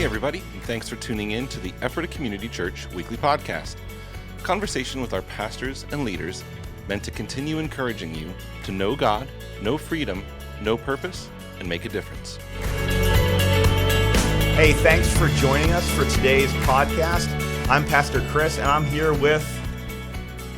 Hey everybody, and thanks for tuning in to the Ephrata Community Church weekly podcast. Conversation with our pastors and leaders meant to continue encouraging you to know God, know freedom, know purpose, and make a difference. Hey, thanks for joining us for today's podcast. I'm Pastor Chris, and I'm here with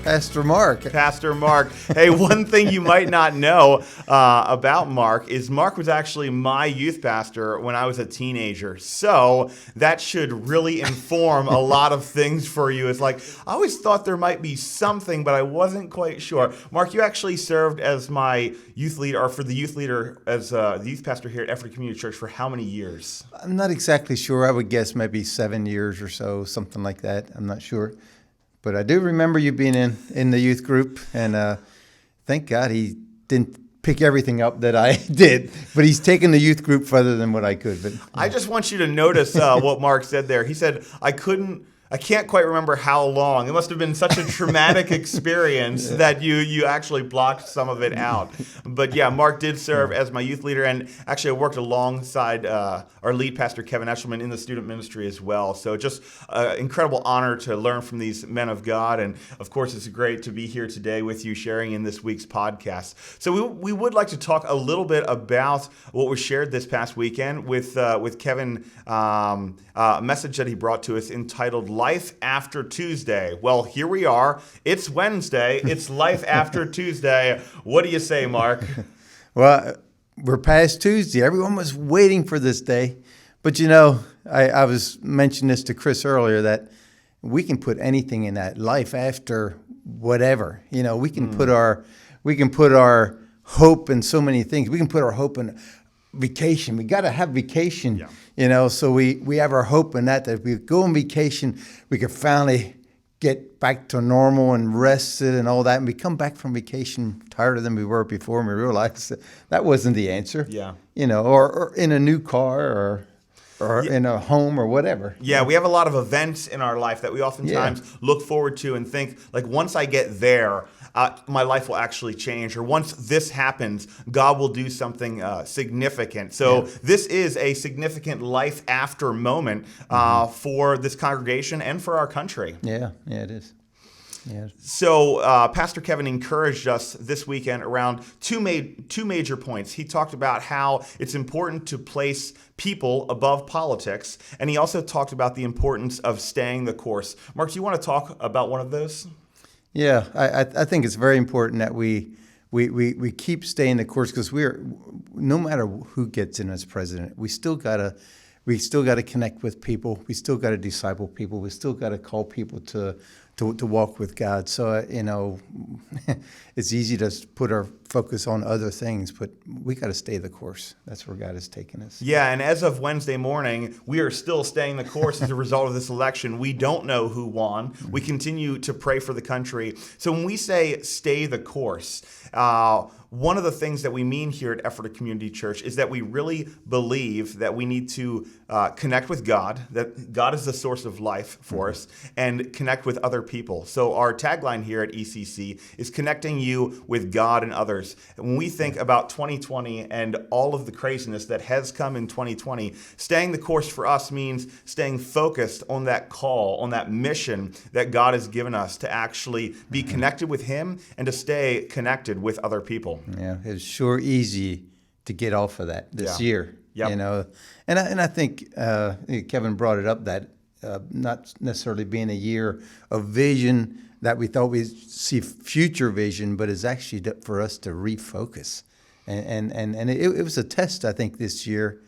Pastor Mark. Pastor Mark. Hey, one thing you might not know about Mark is Mark was actually my youth pastor when I was a teenager. So that should really inform a lot of things for you. It's like, I always thought there might be something, but I wasn't quite sure. Mark, you actually served as my youth leader, or for the youth leader as the youth pastor here at Ephrata Community Church for how many years? I'm not exactly sure. I would guess maybe 7 years or so, something like that. I'm not sure. But I do remember you being in the youth group, and thank God he didn't pick everything up that I did. But he's taken the youth group further than what I could. But I just want you to notice what Mark said there. He said, I can't quite remember how long. It must have been such a traumatic experience that you actually blocked some of it out. But yeah, Mark did serve as my youth leader, and actually I worked alongside our lead pastor, Kevin Eshelman, in the student ministry as well. So just an incredible honor to learn from these men of God. And of course, it's great to be here today with you sharing in this week's podcast. So we would like to talk a little bit about what was shared this past weekend with Kevin, a message that he brought to us entitled Life After Tuesday. Well, here we are. It's Wednesday. It's Life After Tuesday. What do you say, Mark? well, we're past Tuesday. Everyone was waiting for this day. But you know, I was mentioning this to Chris earlier, that we can put anything in that life after whatever. You know, we can put our hope in so many things. We can put our hope in vacation. We got to have vacation. Yeah. You know, so we have our hope in that if we go on vacation, we could finally get back to normal and rested and all that. And we come back from vacation tighter than we were before, and we realize that wasn't the answer. Yeah. You know, or in a new car or in a home or whatever. Yeah, we have a lot of events in our life that we oftentimes look forward to and think, like, once I get there, my life will actually change. Or once this happens, God will do something significant. So this is a significant life after moment for this congregation and for our country. Yeah, it is. Yeah. So Pastor Kevin encouraged us this weekend around two major points. He talked about how it's important to place people above politics, and he also talked about the importance of staying the course. Mark, do you want to talk about one of those? Yeah, I think it's very important that we keep staying the course, because no matter who gets in as president, we still gotta connect with people. We still gotta disciple people. We still gotta call people to walk with God. So, you know, it's easy to put our focus on other things, but we got to stay the course. That's where God has taken us. Yeah, and as of Wednesday morning, we are still staying the course as a result of this election. We don't know who won. We continue to pray for the country. So when we say stay the course, one of the things that we mean here at Ephrata Community Church is that we really believe that we need to connect with God, that God is the source of life for us, and connect with other people. So our tagline here at ECC is connecting you with God and others. When we think about 2020 and all of the craziness that has come in 2020, staying the course for us means staying focused on that call, on that mission that God has given us to actually be connected with Him and to stay connected with other people. Yeah, it's sure easy to get off of that this year. Yep. You know, and I think Kevin brought it up, that not necessarily being a year of vision that we thought we'd see future vision, but it's actually for us to refocus. And it was a test, I think, this year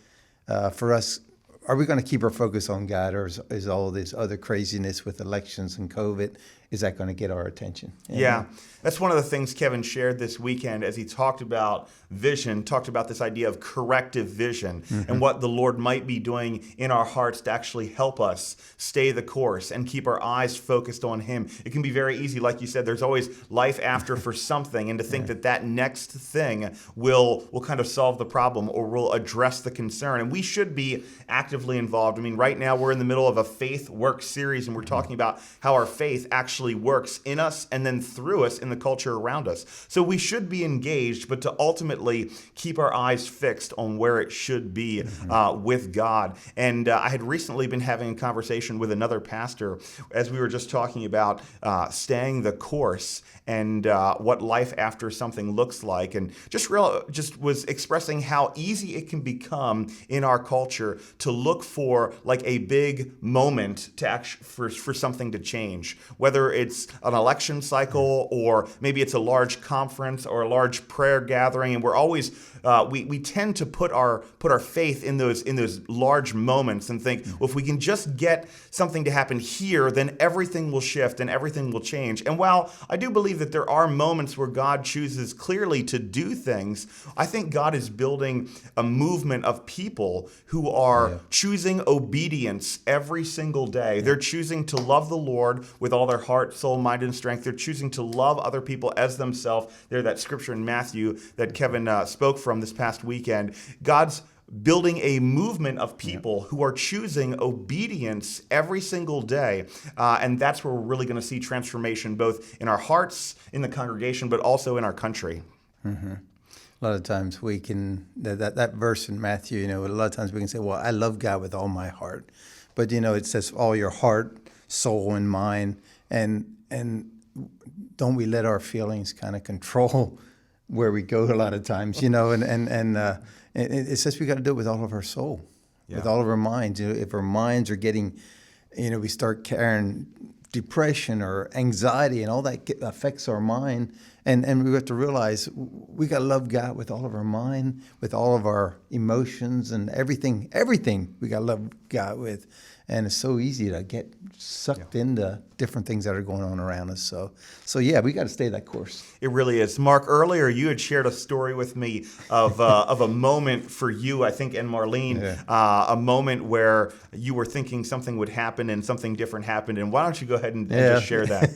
for us. Are we going to keep our focus on God, or is all of this other craziness with elections and COVID, is that going to get our attention? Yeah, that's one of the things Kevin shared this weekend as he talked about vision, talked about this idea of corrective vision and what the Lord might be doing in our hearts to actually help us stay the course and keep our eyes focused on Him. It can be very easy, like you said, there's always life after for something, and to think that next thing will kind of solve the problem or will address the concern. And we should be actively involved. I mean, right now we're in the middle of a faith work series, and we're talking about how our faith actually actually works in us and then through us in the culture around us. So we should be engaged, but to ultimately keep our eyes fixed on where it should be with God. And I had recently been having a conversation with another pastor as we were just talking about staying the course and what life after something looks like, and just was expressing how easy it can become in our culture to look for like a big moment to for something to change, whether it's an election cycle or maybe it's a large conference or a large prayer gathering, and we're always we tend to put our faith in those large moments and think, well, if we can just get something to happen here, then everything will shift and everything will change. And while I do believe that there are moments where God chooses clearly to do things, I think God is building a movement of people who are choosing obedience every single day. They're choosing to love the Lord with all their heart, soul, mind, and strength. They're choosing to love other people as themselves. There's that scripture in Matthew that Kevin spoke from this past weekend. God's building a movement of people who are choosing obedience every single day. And that's where we're really going to see transformation, both in our hearts, in the congregation, but also in our country. Mm-hmm. A lot of times we can, that verse in Matthew, a lot of times we can say, well, I love God with all my heart. But, it says all your heart, soul, and mind. And don't we let our feelings kind of control where we go a lot of times, and it says we got to do it with all of our soul, with all of our minds. If our minds are getting, we start carrying depression or anxiety, and all that affects our mind. And we have to realize we got to love God with all of our mind, with all of our emotions and everything we got to love God with. And it's so easy to get sucked into different things that are going on around us. So we got to stay that course. It really is. Mark, earlier you had shared a story with me of a moment for you, I think, and Marlene, a moment where you were thinking something would happen and something different happened. And why don't you go ahead and just share that?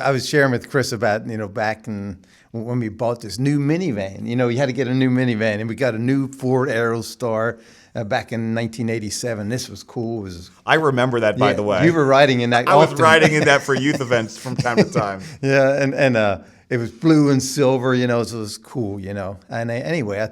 I was sharing with Chris about, back when we bought this new minivan. You had to get a new minivan, and we got a new Ford Aerostar. Back in 1987. This was cool. I remember that, by the way. You were riding in that. I was riding in that for youth events from time to time. And it was blue and silver, so it was cool, And anyway,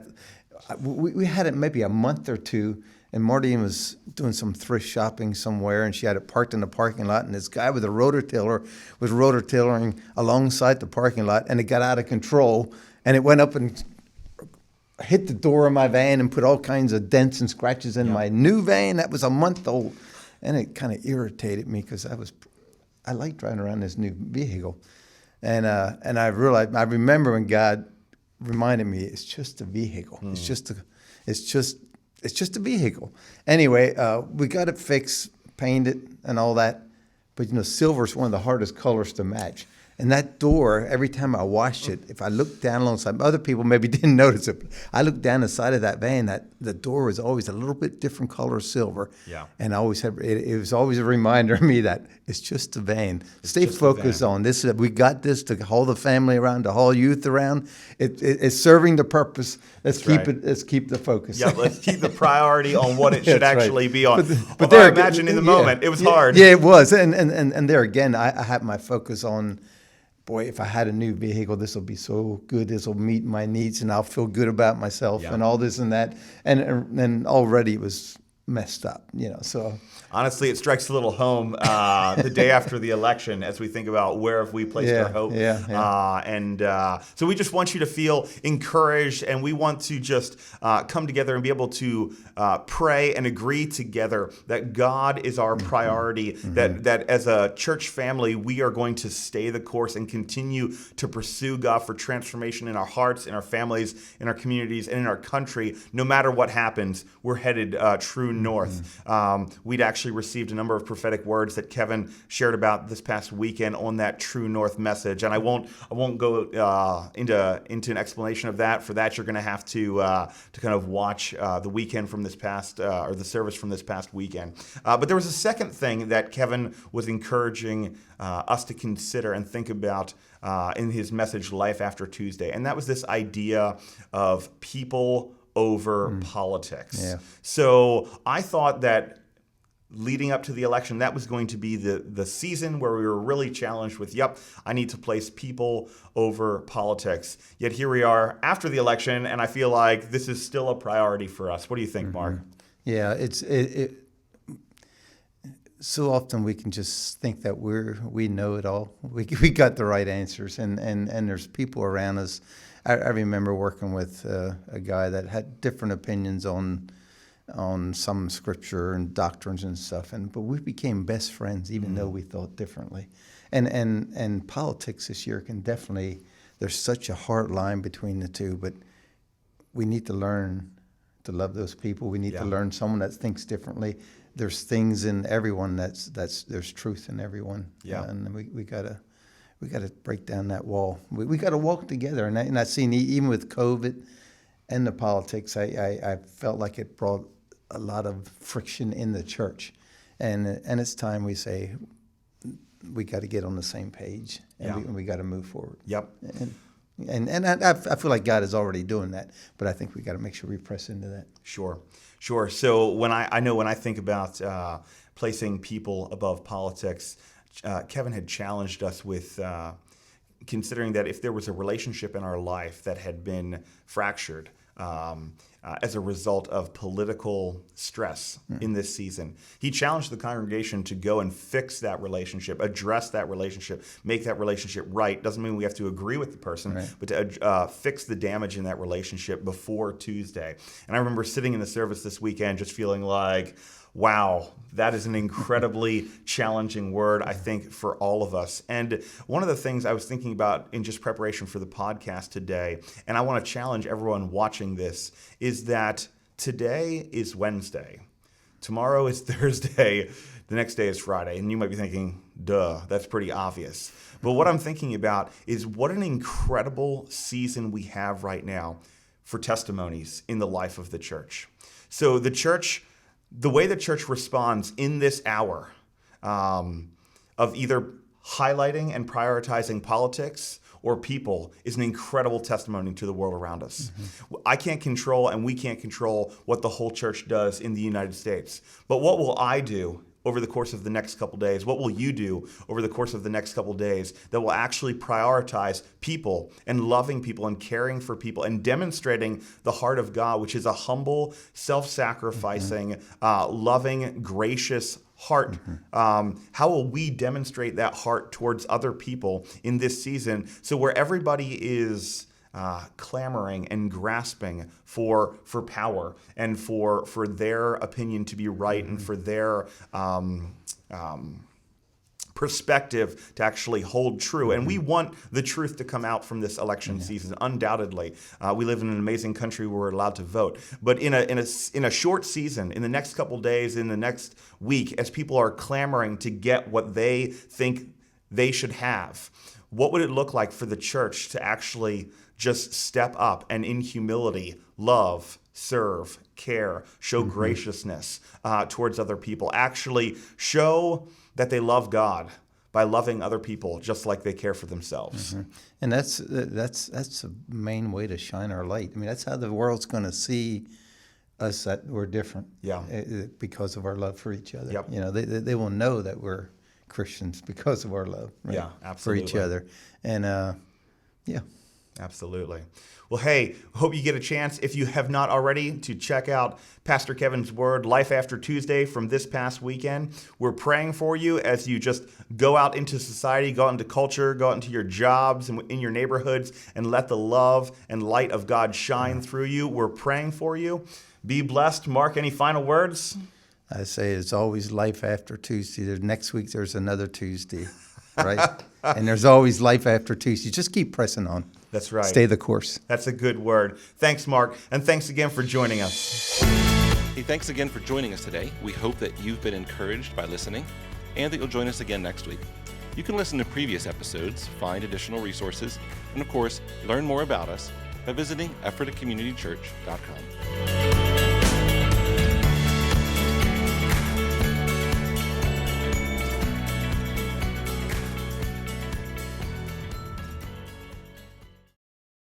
we had it maybe a month or two, and Martine was doing some thrift shopping somewhere, and she had it parked in the parking lot, and this guy with a rototiller was rototillering alongside the parking lot, and it got out of control, and it went up and hit the door of my van and put all kinds of dents and scratches in my new van that was a month old. And it kind of irritated me because I like driving around this new vehicle. And I realized, I remember when God reminded me, it's just a vehicle. It's just a vehicle. Anyway, we got it fixed, painted and all that. But silver is one of the hardest colors to match. And that door, every time I washed it, if I looked down alongside, other people maybe didn't notice it, but I looked down the side of that van, that the door was always a little bit different color of silver. Yeah. And I always had, it was always a reminder of me that it's just a van. Stay focused on this. We got this to haul the family around, to haul youth around. It's serving the purpose. Let's keep the focus. Yeah, let's keep the priority on what it should actually be on. But there, I imagine in the moment, it was hard. Yeah, it was. And there again, I had my focus on, boy, if I had a new vehicle, this will be so good. This will meet my needs, and I'll feel good about myself and all this and that. And already it was messed up, so. Honestly, it strikes a little home the day after the election as we think about where have we placed our hope. So we just want you to feel encouraged, and we want to just come together and be able to pray and agree together that God is our priority, that as a church family, we are going to stay the course and continue to pursue God for transformation in our hearts, in our families, in our communities, and in our country. No matter what happens, we're headed true north. We'd actually received a number of prophetic words that Kevin shared about this past weekend on that True North message, and I won't go into an explanation of that. For that, you're going to have to kind of watch the weekend from this past or the service from this past weekend. But there was a second thing that Kevin was encouraging us to consider and think about in his message, Life After Tuesday, and that was this idea of people over politics. Yeah. So I thought that leading up to the election, that was going to be the season where we were really challenged with, I need to place people over politics. Yet here we are after the election, and I feel like this is still a priority for us. What do you think, Mark? Yeah, so often we can just think that we know it all. We got the right answers, and there's people around us. I remember working with a guy that had different opinions on some scripture and doctrines and stuff, but we became best friends even though we thought differently. And politics this year can definitely, there's such a hard line between the two, but we need to learn to love those people. We need to learn someone that thinks differently. There's things in everyone there's truth in everyone. Yeah. And we gotta break down that wall. We gotta walk together. And I seen even with COVID and the politics, I felt like it brought a lot of friction in the church. And it's time we say we got to get on the same page, and we got to move forward. Yep. And I feel like God is already doing that, but I think we got to make sure we press into that. Sure. So when I think about placing people above politics, Kevin had challenged us with considering that if there was a relationship in our life that had been fractured as a result of political stress in this season, he challenged the congregation to go and fix that relationship, address that relationship, make that relationship right. Doesn't mean we have to agree with the person, right, but to fix the damage in that relationship before Tuesday. And I remember sitting in the service this weekend just feeling like, wow, that is an incredibly challenging word, I think, for all of us. And one of the things I was thinking about in just preparation for the podcast today, and I want to challenge everyone watching this, is that today is Wednesday. Tomorrow is Thursday. The next day is Friday. And you might be thinking, duh, that's pretty obvious. But what I'm thinking about is what an incredible season we have right now for testimonies in the life of the church. So the way the church responds in this hour of either highlighting and prioritizing politics or people is an incredible testimony to the world around us. Mm-hmm. I can't control, and we can't control, what the whole church does in the United States. But what will I do over the course of the next couple days? What will you do over the course of the next couple days that will actually prioritize people and loving people and caring for people and demonstrating the heart of God, which is a humble, self-sacrificing, loving, gracious heart? How will we demonstrate that heart towards other people in this season? So where everybody is clamoring and grasping for power and for their opinion to be right and for their perspective to actually hold true. And we want the truth to come out from this election season, undoubtedly. We live in an amazing country where we're allowed to vote. But in a short season, in the next couple days, in the next week, as people are clamoring to get what they think they should have, what would it look like for the church to actually just step up and in humility love, serve, care, show graciousness towards other people, actually show that they love God by loving other people just like they care for themselves? And that's the main way to shine our light. I mean, that's how the world's going to see us, that we're different. Because of our love for each other. You know, they will know that we're Christians because of our love, right? Absolutely. For each other. And absolutely. Well, hey, hope you get a chance, if you have not already, to check out Pastor Kevin's word, Life After Tuesday, from this past weekend. We're praying for you as you just go out into society, go out into culture, go out into your jobs and in your neighborhoods, and let the love and light of God shine through you. We're praying for you. Be blessed. Mark, any final words? I say it's always life after Tuesday. Next week there's another Tuesday, right? And there's always life after Tuesday. Just keep pressing on. That's right. Stay the course. That's a good word. Thanks, Mark. And thanks again for joining us. Hey, thanks again for joining us today. We hope that you've been encouraged by listening and that you'll join us again next week. You can listen to previous episodes, find additional resources, and of course, learn more about us by visiting EphphatACommunityChurch.com.